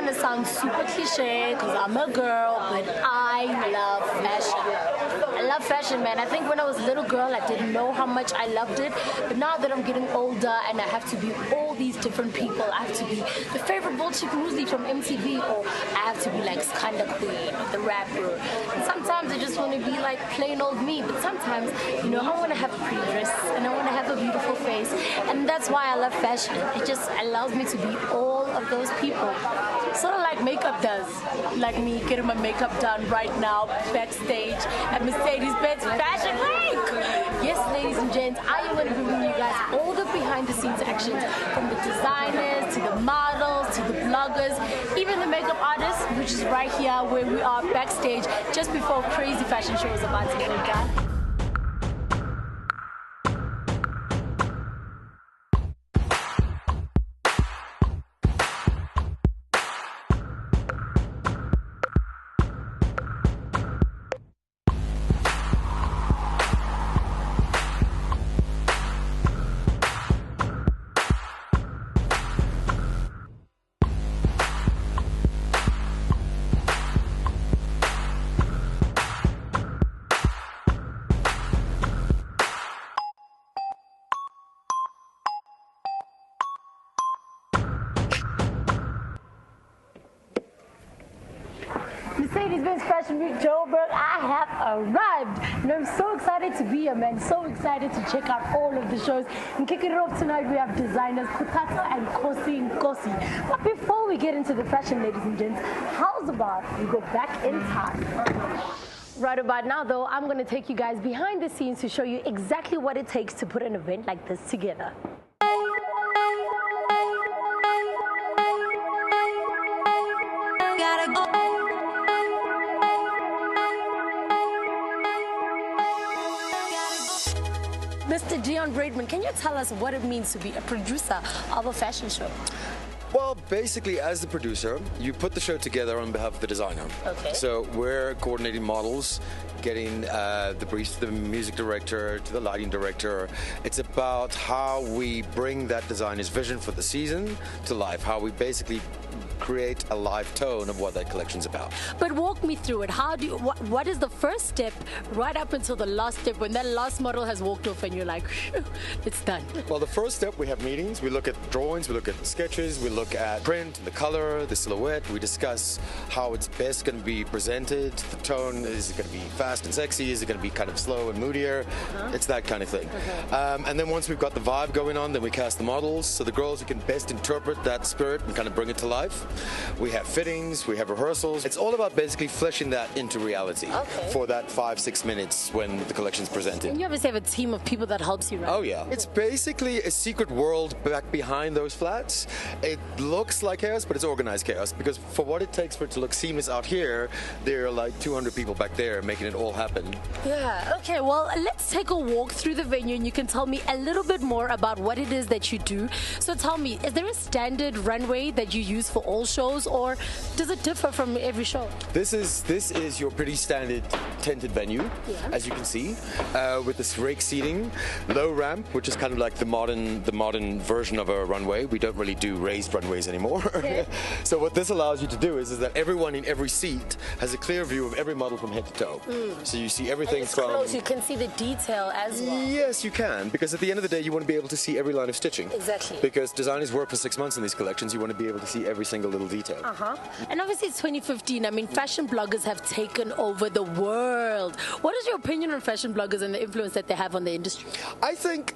to sound super cliche because I'm a girl, but I love fashion. I love fashion, man. I think when I was a little girl, I didn't know how much I loved it. But now that I'm getting older and I have to be all these different people, I have to be the favorite chick Muesli from MTV, or I have to be like Skanda Queen, the rapper. And sometimes I just want to be like plain old me. But sometimes, you know, I want to have a pretty dress and I want to have a beautiful face. And that's why I love fashion. It just allows me to be all of those people. Sort of like makeup does. Like me getting my makeup done right now backstage at Mercedes-Benz Fashion Week. Yes, ladies and gents, I am going to be bringing you guys all the behind-the-scenes actions, from the designers to the models to the bloggers, even the makeup artists, which is right here where we are backstage just before crazy fashion show is about to go down. Mercedes-Benz Fashion Week Joburg, I have arrived. And I'm so excited to be here, man. So excited to check out all of the shows. And kicking it off tonight, we have designers Kutata and Kosi. But before we get into the fashion, ladies and gents, how's about we go back in time? Right about now, though, I'm going to take you guys behind the scenes to show you exactly what it takes to put an event like this together. Gotta go. Mr. Dion Braidman, can you tell us what it means to be a producer of a fashion show? Well, basically, as the producer, you put the show together on behalf of the designer. Okay. So we're coordinating models, getting the briefs to the music director, to the lighting director. It's about how we bring that designer's vision for the season to life, how we basically create a live tone of what that collection's about. But walk me through it. How do you, what is the first step right up until the last step when that last model has walked off and you're like, it's done? Well, the first step, we have meetings. We look at drawings, we look at sketches, we look at print, the color, the silhouette. We discuss how it's best going to be presented. The tone, is it going to be fast and sexy? Is it going to be kind of slow and moodier? It's that kind of thing. And then once we've got the vibe going on, then we cast the models. So the girls who can best interpret that spirit and kind of bring it to life. We have fittings, we have rehearsals. It's all about basically fleshing that into reality for that 5-6 minutes when the collection's presented. And you obviously have a team of people that helps you, right? Oh yeah. It's basically a secret world back behind those flats. It looks like chaos, but it's organized chaos, because for what it takes for it to look seamless out here, there are like 200 people back there making it all happen. Yeah, okay, well, let's take a walk through the venue and you can tell me a little bit more about what it is that you do. So tell me, is there a standard runway that you use for all shows, or does it differ from every show? This is your pretty standard tented venue, as you can see, with this rake seating, low ramp, which is kind of like the modern version of a runway. We don't really do raised runways anymore. Okay. So what this allows you to do is that everyone in every seat has a clear view of every model from head to toe. So you see everything it's from close. You can see the detail as well. Yes, you can, because at the end of the day, you want to be able to see every line of stitching. Exactly. Because designers work for 6 months in these collections. You want to be able to see every single little detail. And obviously it's 2015. I mean, fashion bloggers have taken over the world. What is your opinion on fashion bloggers and the influence that they have on the industry? I think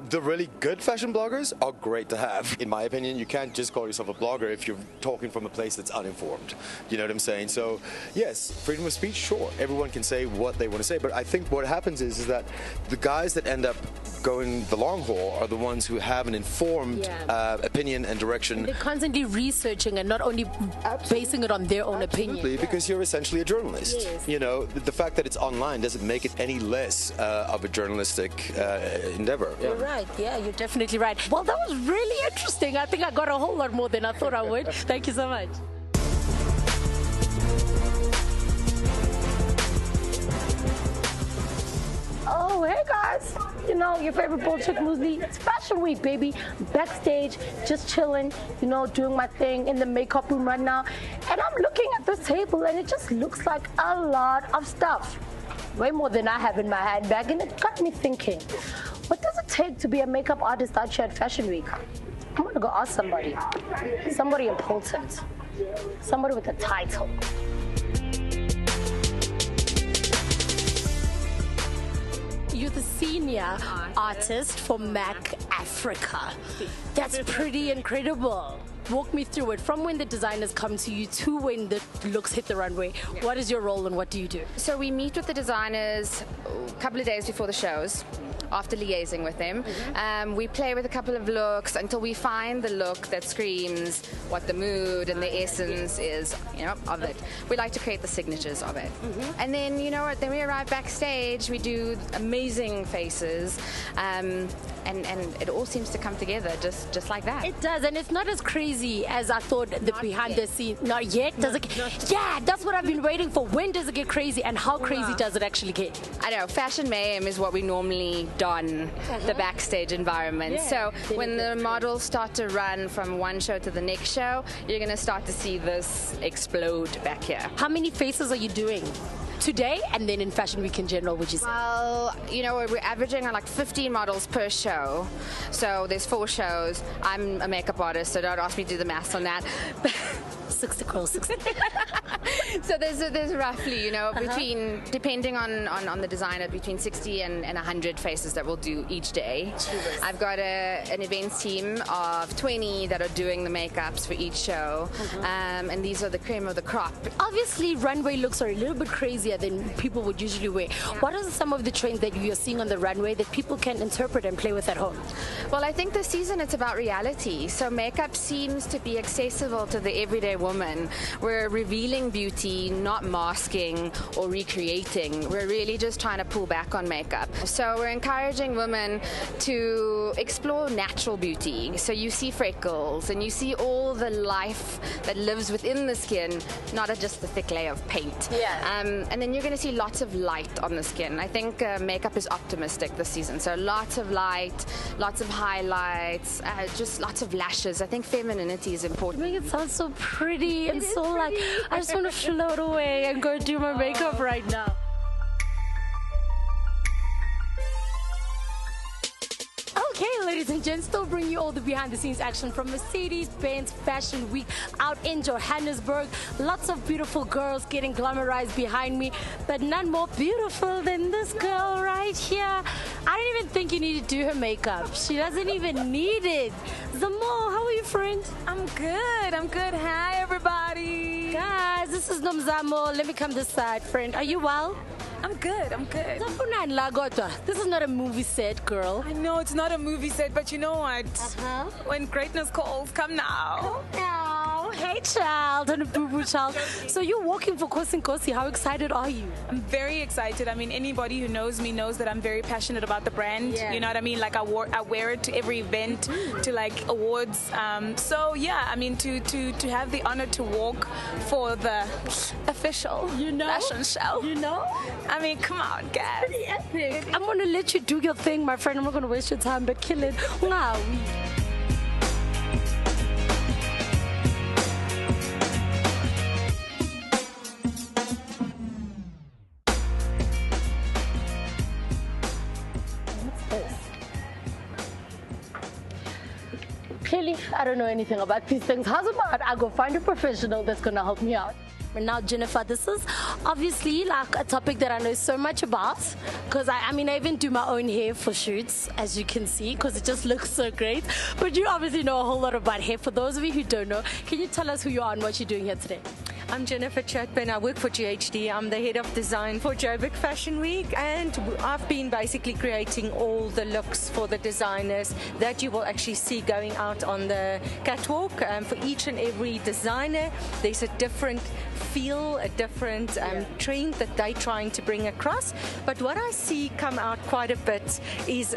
the really good fashion bloggers are great to have. In my opinion, you can't just call yourself a blogger if you're talking from a place that's uninformed. You know what I'm saying? So yes, freedom of speech, sure. Everyone can say what they want to say, but I think what happens is that the guys that end up going the long haul are the ones who have an informed opinion and direction. And they're constantly researching and not only basing it on their own opinion. Because you're essentially a journalist. Yes. You know, the fact that it's online doesn't make it any less of a journalistic endeavor. You're right. Yeah, you're definitely right. Well, that was really interesting. I think I got a whole lot more than I thought I would. Thank you so much. Oh, hey guys. You know, your favorite bullshit Muesli. It's Fashion Week, baby. Backstage, just chilling, you know, doing my thing in the makeup room right now. And I'm looking at this table and it just looks like a lot of stuff. Way more than I have in my handbag, and it got me thinking, what does it take to be a makeup artist out here at Fashion Week? I'm gonna go ask somebody important, somebody with a title. You're the senior artist for MAC Africa. That's pretty incredible. Walk me through it, from when the designers come to you to when the looks hit the runway. What is your role and what do you do? So we meet with the designers a couple of days before the shows, after liaising with them. We play with a couple of looks until we find the look that screams what the mood and the essence is, you know, of it. We like to create the signatures of it. And then, you know what, then we arrive backstage, we do amazing faces, and it all seems to come together just like that. It does, and it's not as crazy as I thought. The behind the scenes, not yet. Does it? Yeah, that's what I've been waiting for. When does it get crazy, and how crazy does it actually get? I know, fashion mayhem is what we normally don the backstage environment. So when the models start to run from one show to the next show, you're going to start to see this explode back here. How many faces are you doing today and then in Fashion Week in general, would you say? Well, you know, we're averaging on like 15 models per show. So there's 4 shows. I'm a makeup artist, so don't ask me to do the maths on that. 60 girls, 60. So there's roughly, you know, between, depending on the designer, between 60 and 100 faces that we'll do each day. Cheers. I've got an events team of 20 that are doing the makeups for each show. And these are the cream of the crop. Obviously, runway looks are a little bit crazier than people would usually wear. What are some of the trends that you're seeing on the runway that people can interpret and play with at home? Well, I think this season it's about reality. So makeup seems to be accessible to the everyday woman. We're revealing beauty, not masking or recreating. We're really just trying to pull back on makeup. So we're encouraging women to explore natural beauty. So you see freckles and you see all the life that lives within the skin, not just the thick layer of paint. And then you're going to see lots of light on the skin. I think makeup is optimistic this season. So lots of light, lots of highlights, just lots of lashes. I think femininity is important. You make it sound so pretty and so like, I just want to float away and go do my makeup right now. Okay, ladies and gents, still bring you all the behind-the-scenes action from Mercedes-Benz Fashion Week out in Johannesburg. Lots of beautiful girls getting glamorized behind me, but none more beautiful than this girl right here. I don't even think you need to do her makeup. She doesn't even need it. Zamo, how are you, friend? I'm good. Hi, everybody. Guys, this is Nomzamo. Let me come this side, friend. Are you well? I'm good. This is not a movie set, girl. I know it's not a movie set, but you know what? When greatness calls, come now. Come now. Hey, child, and a boo-boo child. So you're walking for Kosi Nkosi. How excited are you? I'm very excited. I mean, anybody who knows me knows that I'm very passionate about the brand. You know what I mean? Like I wear it to every event, to like awards. So yeah, I mean, to have the honor to walk for the official fashion show. You know? I mean, come on, guys. Pretty epic. I'm gonna let you do your thing, my friend. I'm not gonna waste your time, but kill it. Wow. Clearly, I don't know anything about these things. How's about I go find a professional that's gonna help me out? And now, Jennifer, this is obviously like a topic that I know so much about, because I mean, I even do my own hair for shoots, as you can see, because it just looks so great. But you obviously know a whole lot about hair. For those of you who don't know, can you tell us who you are and what you're doing here today? I'm Jennifer Chapman. I work for GHD. I'm the head of design for Joburg Fashion Week, and I've been basically creating all the looks for the designers that you will actually see going out on the catwalk. For each and every designer, there's a different feel, a different trend that they're trying to bring across. But what I see come out quite a bit is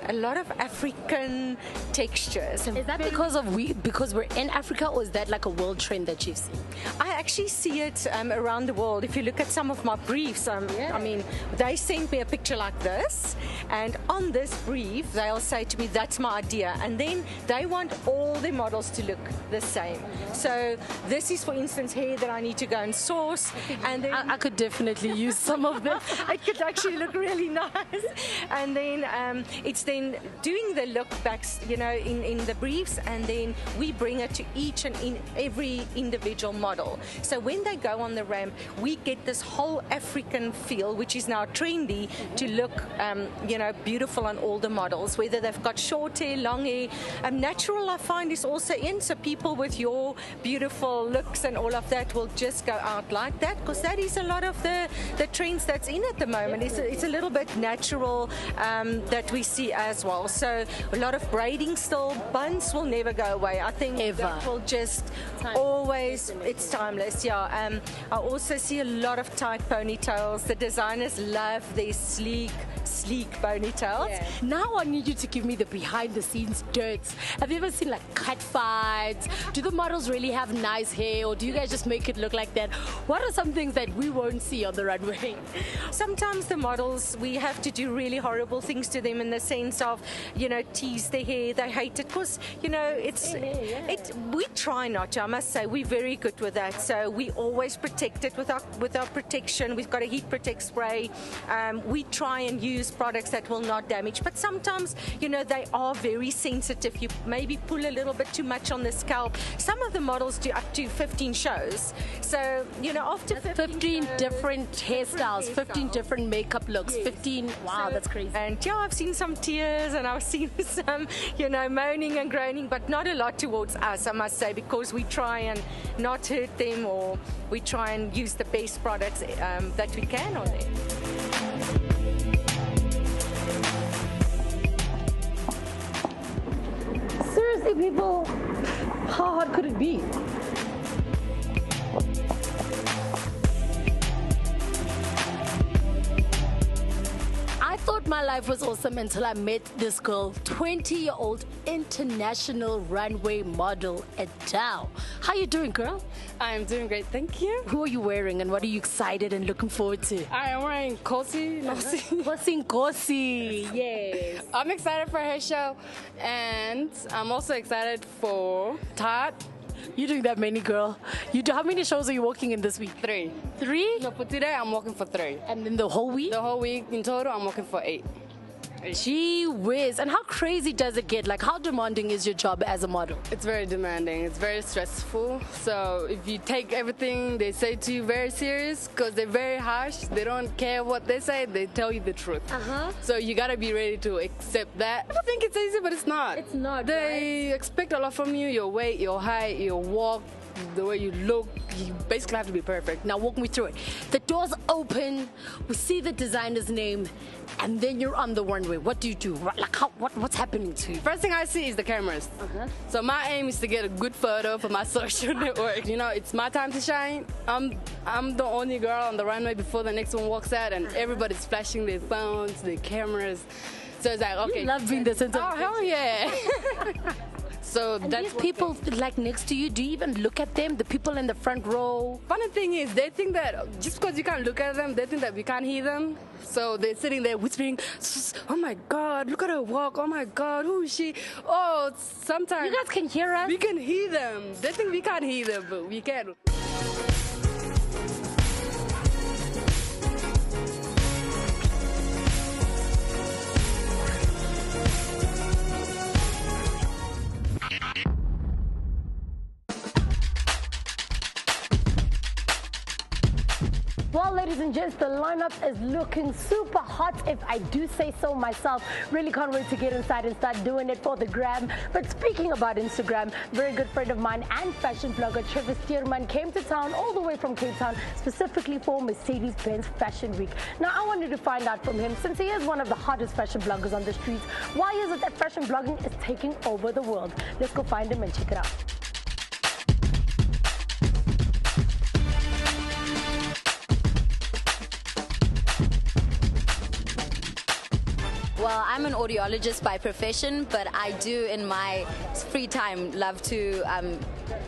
a lot of African textures. Is that because we're in Africa, or is that like a world trend that you've seen? I actually actually see it around the world. If you look at some of my briefs, I mean, they send me a picture like this, and on this brief, they'll say to me, that's my idea. And then they want all their models to look the same. So this is, for instance, hair that I need to go and source. And then I could definitely use some of them. it could actually look really nice. And then it's then doing the look backs, you know, in the briefs, and then we bring it to each and in every individual model. So when they go on the ramp, we get this whole African feel, which is now trendy, to look, you know, beautiful on all the models, whether they've got short hair, long hair. Natural, I find, is also in, so people with your beautiful looks and all of that will just go out like that, because that is a lot of the trends that's in at the moment. It's a little bit natural that we see as well. So a lot of braiding still. Buns will never go away. I think that will just always, it's timeless, yeah. I also see a lot of tight ponytails. The designers love these sleek ponytails. Yeah. Now I need you to give me the behind the scenes dirt. Have you ever seen like cat fights? Do the models really have nice hair, or do you guys just make it look like that? What are some things that we won't see on the runway? Sometimes the models, we have to do really horrible things to them in the sense of, you know, tease their hair. They hate it because, you know, we try not to. I must say, we're very good with that. So we always protect it with our protection. We've got a heat protect spray. We try and use products that will not damage. But sometimes, you know, they are very sensitive. You maybe pull a little bit too much on the scalp. Some of the models do up to 15 shows. So, you know, after 15 shows, different hairstyles, 15 different makeup looks, yes. 15, wow, so, that's crazy. And yeah, I've seen some tears and I've seen some, you know, moaning and groaning, but not a lot towards us, I must say, because we try and not hurt them, or we try and use the best products that we can on them. Seriously, people, how hard could it be? I thought my life was awesome until I met this girl, 20-year-old international runway model, Adele. How you doing, girl? I'm doing great, thank you. Who are you wearing and what are you excited and looking forward to? I am wearing Kosi. Kosi, yes. I'm excited for her show, and I'm also excited for Todd. You're doing that many, girl. How many shows are you working in this week? 3. 3? No, for today I'm working for 3. And then the whole week? The whole week in total I'm working for 8. Gee whiz. And how crazy does it get? Like, how demanding is your job as a model? It's very demanding. It's very stressful. So if you take everything they say to you very serious, because they're very harsh, they don't care what they say, they tell you the truth. So you gotta be ready to accept that. I think it's easy, but it's not. It's not, They expect a lot from you, your weight, your height, your walk, the way you look. You basically have to be perfect. Now walk me through it. The doors open, we see the designer's name, and then you're on the runway. What do you do? What's happening to you? First thing I see is the cameras. So my aim is to get a good photo for my social network. You know, it's my time to shine. I'm the only girl on the runway before the next one walks out, and everybody's flashing their phones, their cameras. So it's like, okay. You love being the center. Oh, hell yeah. So and that's these people like next to you, do you even look at them? The people in the front row? Funny thing is, they think that just because you can't look at them, they think that we can't hear them. So they're sitting there whispering, oh my God, look at her walk. Oh my God, who is she? Oh, sometimes. You guys can hear us? We can hear them. They think we can't hear them, but we can. Well, ladies and gents, the lineup is looking super hot, if I do say so myself. Really can't wait to get inside and start doing it for the gram. But speaking about Instagram, very good friend of mine and fashion blogger Trevor Stearman came to town all the way from Cape Town, specifically for Mercedes-Benz Fashion Week. Now, I wanted to find out from him, since he is one of the hottest fashion bloggers on the streets, why is it that fashion blogging is taking over the world? Let's go find him and check it out. Well, I'm an audiologist by profession, but I do in my free time love to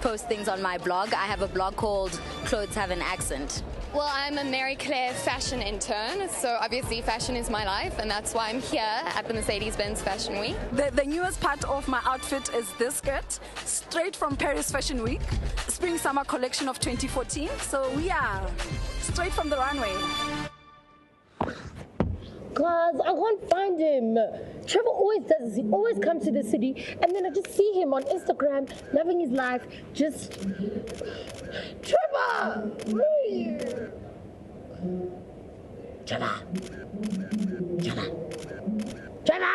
post things on my blog. I have a blog called Clothes Have an Accent. Well, I'm a Mary Claire fashion intern, so obviously fashion is my life, and that's why I'm here at the Mercedes-Benz Fashion Week. The newest part of my outfit is this skirt, straight from Paris Fashion Week, Spring-Summer collection of 2014. So we are straight from the runway. Guys, I can't find him. Trevor always does this. He always comes to the city, and then I just see him on Instagram, loving his life. Just Trevor, where are you? Trevor, Trevor, Trevor.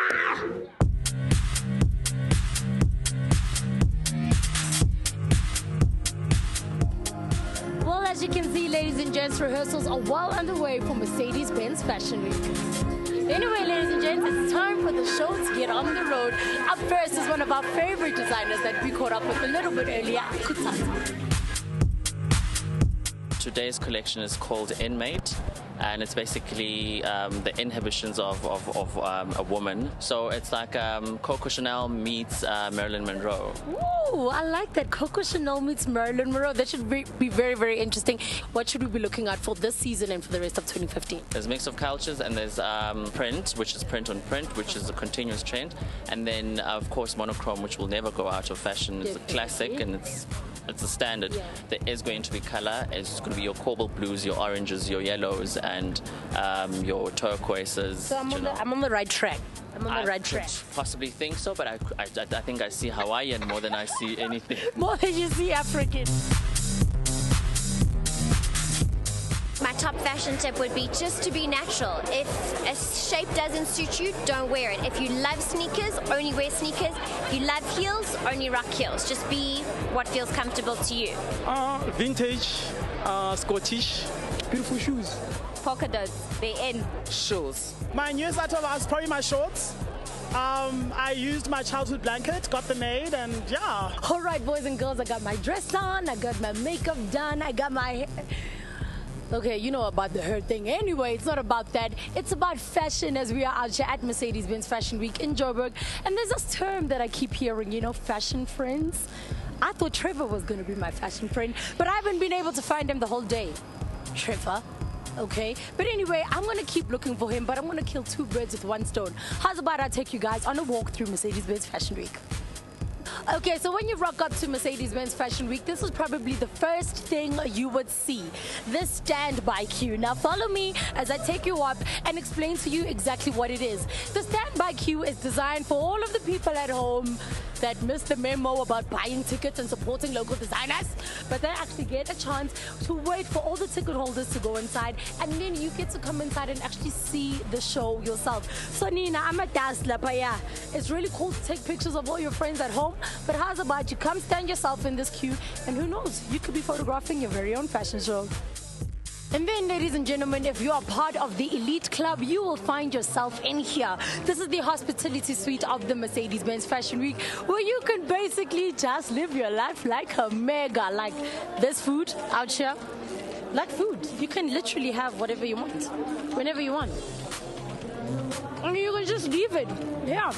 Well, as you can see, ladies and gents, rehearsals are well underway for Mercedes-Benz Fashion Week. Anyway, ladies and gents, it's time for the show to get on the road. Up first is one of our favorite designers that we caught up with a little bit earlier, Kutata. Today's collection is called Inmate, and it's basically the inhibitions of a woman. So it's like Coco Chanel meets Marilyn Monroe. Ooh, I like that. Coco Chanel meets Marilyn Monroe. That should be very, very interesting. What should we be looking at for this season and for the rest of 2015? There's a mix of cultures, and there's print, which is print on print, which is a continuous trend. And then, of course, monochrome, which will never go out of fashion. It's a classic, and it's a standard. Yeah. There is going to be color. It's going to be your cobalt blues, your oranges, your yellows, and your turquoises. So I'm on the right track. I'm on the right track. Possibly think so, but I think I see Hawaiian more than I see anything. More than you see African. My top fashion tip would be just to be natural. If a shape doesn't suit you, don't wear it. If you love sneakers, only wear sneakers. If you love heels, only rock heels. Just be what feels comfortable to you. Vintage, Scottish, beautiful shoes. Polka dots, they're in. Shoes. My newest item was probably my shorts. I used my childhood blanket, got them made, and yeah. All right, boys and girls, I got my dress on, I got my makeup done, I got my hair. Okay, you know about the hair thing. Anyway, it's not about that. It's about fashion as we are out here at Mercedes-Benz Fashion Week in Joburg. And there's this term that I keep hearing, you know, fashion friends. I thought Trevor was going to be my fashion friend, but I haven't been able to find him the whole day. Trevor. Okay, but anyway, I'm gonna keep looking for him, but I'm gonna kill two birds with one stone. How's about I take you guys on a walk through Mercedes-Benz Fashion Week? Okay, so when you rock up to Mercedes-Benz Fashion Week, this is probably the first thing you would see, this standby queue. Now follow me as I take you up and explain to you exactly what it is. The standby queue is designed for all of the people at home that missed the memo about buying tickets and supporting local designers, but they actually get a chance to wait for all the ticket holders to go inside, and then you get to come inside and actually see the show yourself. So Nina, I'm a dazzler, but yeah, it's really cool to take pictures of all your friends at home, but how's about you come stand yourself in this queue, and who knows, you could be photographing your very own fashion show. And then, ladies and gentlemen, if you are part of the elite club, you will find yourself in here. This is the hospitality suite of the Mercedes-Benz Fashion Week, where you can basically just live your life like a mega. Like, there's food out here. Like food. You can literally have whatever you want, whenever you want. And you can just leave it. Yeah.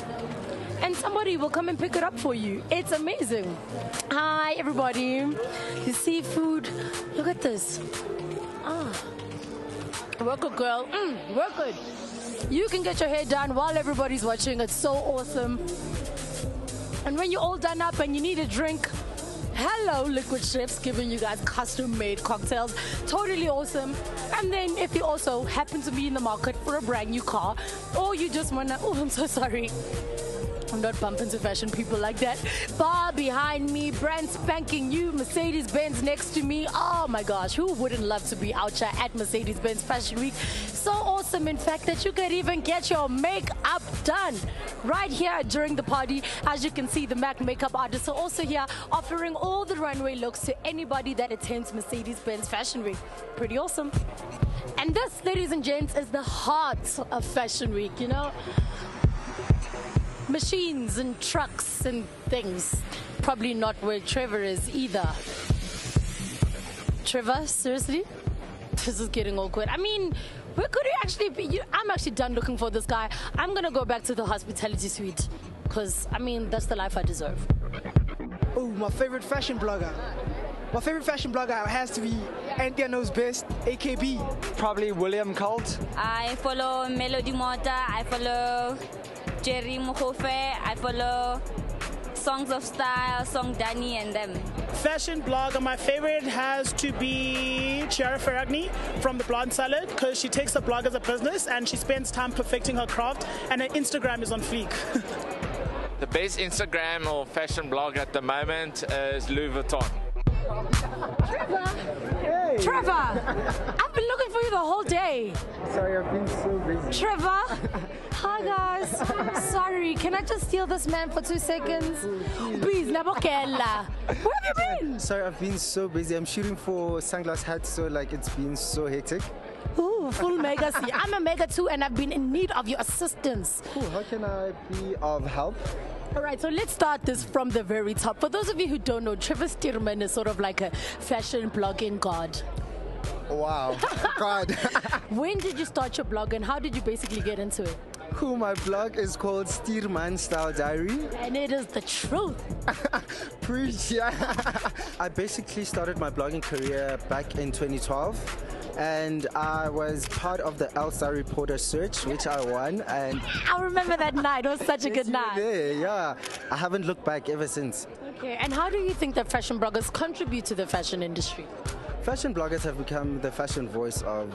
And somebody will come and pick it up for you. It's amazing. Hi, everybody. The seafood. Look at this. Work good, girl. Work good. You can get your hair done while everybody's watching. It's so awesome. And when you're all done up and you need a drink, hello, Liquid Chefs, giving you guys custom-made cocktails. Totally awesome. And then if you also happen to be in the market for a brand new car, or you just want to, oh, I'm so sorry. I'm not bumping to fashion people like that. Bar behind me, brand spanking new Mercedes-Benz next to me. Oh my gosh, who wouldn't love to be out here at Mercedes-Benz Fashion Week? So awesome, in fact, that you could even get your makeup done right here during the party. As you can see, the MAC makeup artists are also here offering all the runway looks to anybody that attends Mercedes-Benz Fashion Week. Pretty awesome. And this, ladies and gents, is the heart of Fashion Week, you know? Machines and trucks and things. Probably not where Trevor is either. Trevor, seriously? This is getting awkward. I mean, where could he actually be? I'm actually done looking for this guy. I'm gonna go back to the hospitality suite. Because, I mean, that's the life I deserve. Oh, my favorite fashion blogger. My favorite fashion blogger has to be India Knows Best, AKB. Probably William Colt. I follow Melody Mota, I follow Jerry Mukhofe, I follow Songs of Style, Song Danny and them. Fashion blogger, my favorite has to be Chiara Ferragni from The Blonde Salad, because she takes the blog as a business and she spends time perfecting her craft, and her Instagram is on fleek. The best Instagram or fashion blog at the moment is Louis Vuitton. Trevor! Hey. Trevor! I've been looking for you the whole day. Sorry, I've been so busy. Trevor! Hi guys. Sorry, can I just steal this man for 2 seconds? Please, Nabokella. Where have you been? Sorry, I've been so busy. I'm shooting for Sunglass Hats, so like it's been so hectic. Ooh, full mega. See, I'm a mega too, and I've been in need of your assistance. Ooh, how can I be of help? All right, so let's start this from the very top. For those of you who don't know, Trevor Stearman is sort of like a fashion blogging god. Wow, God. When did you start your blog and how did you basically get into it? My blog is called Stearman Style Diary. And it is the truth. Preach, yeah. I basically started my blogging career back in 2012. And I was part of the Elsa Reporter search, which I won. And I remember that night. It was such a good night. Yeah, I haven't looked back ever since. Okay, and how do you think that fashion bloggers contribute to the fashion industry? Fashion bloggers have become the fashion voice of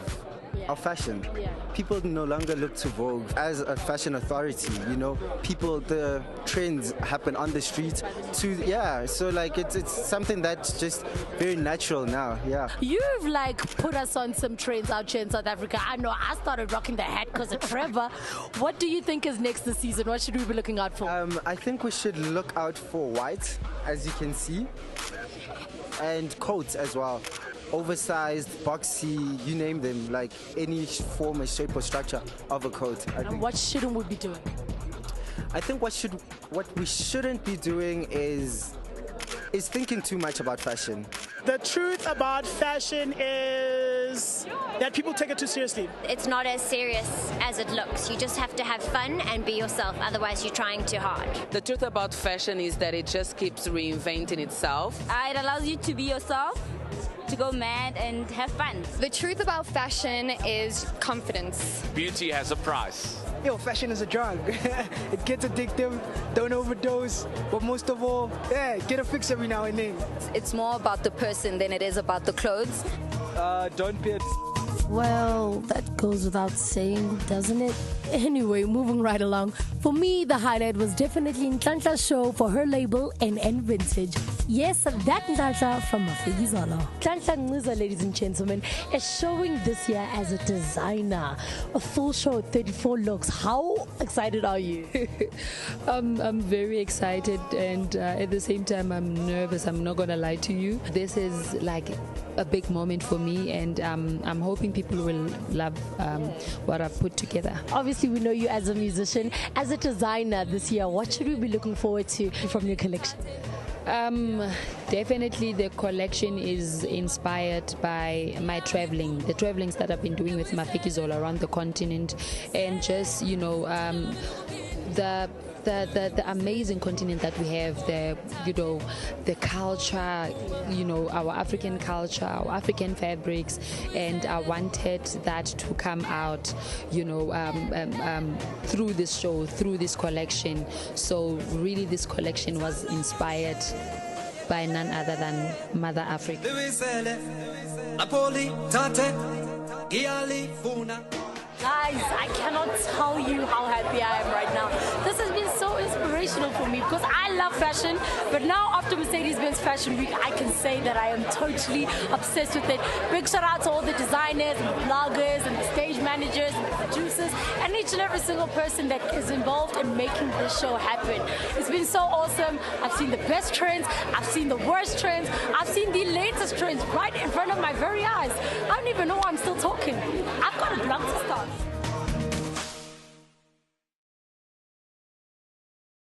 fashion. Yeah. People no longer look to Vogue as a fashion authority, you know. The trends happen on the street so like it's something that's just very natural now, yeah. You've like put us on some trends out here in South Africa. I know I started rocking the hat because of Trevor. What do you think is next this season? What should we be looking out for? I think we should look out for white, as you can see, and coats as well. Oversized, boxy, you name them, like any form or shape or structure of a coat. And what shouldn't we be doing? I think what we shouldn't be doing is thinking too much about fashion. The truth about fashion is that people take it too seriously. It's not as serious as it looks. You just have to have fun and be yourself, otherwise you're trying too hard. The truth about fashion is that it just keeps reinventing itself. It allows you to be yourself, to go mad and have fun. The truth about fashion is confidence. Beauty has a price. Yo, fashion is a drug. It gets addictive, don't overdose, but most of all, get a fix every now and then. It's more about the person than it is about the clothes. Don't be a... Well, that goes without saying, doesn't it? Anyway, moving right along. For me, the highlight was definitely Nhlanhla's show for her label NN Vintage. Yes, that Nhlanhla from Mafiki Zolo. Nhlanhla Ncuza, ladies and gentlemen, is showing this year as a designer. A full show of 34 looks. How excited are you? I'm very excited, and at the same time I'm nervous. I'm not gonna lie to you. This is like a big moment for me, and I'm hoping people will love what I've put together. Obviously, we know you as a musician. As a designer this year, what should we be looking forward to from your collection? Definitely the collection is inspired by my traveling, the travelings that I've been doing with Mafikis all around the continent, and just, you know, the amazing continent that we have, the culture, you know, our African culture, our African fabrics, and I wanted that to come out, you know, through this show, through this collection. So really this collection was inspired by none other than Mother Africa. Guys, I cannot tell you how happy I am right now. This has been so inspirational for me because I love fashion, but now after Mercedes-Benz Fashion Week, I can say that I am totally obsessed with it. Big shout out to all the designers and the bloggers and the stage managers and the producers and each and every single person that is involved in making this show happen. It's been so awesome. I've seen the best trends, I've seen the worst trends, I've seen the latest trends right in front of my very eyes. I don't even know why I'm still talking. I've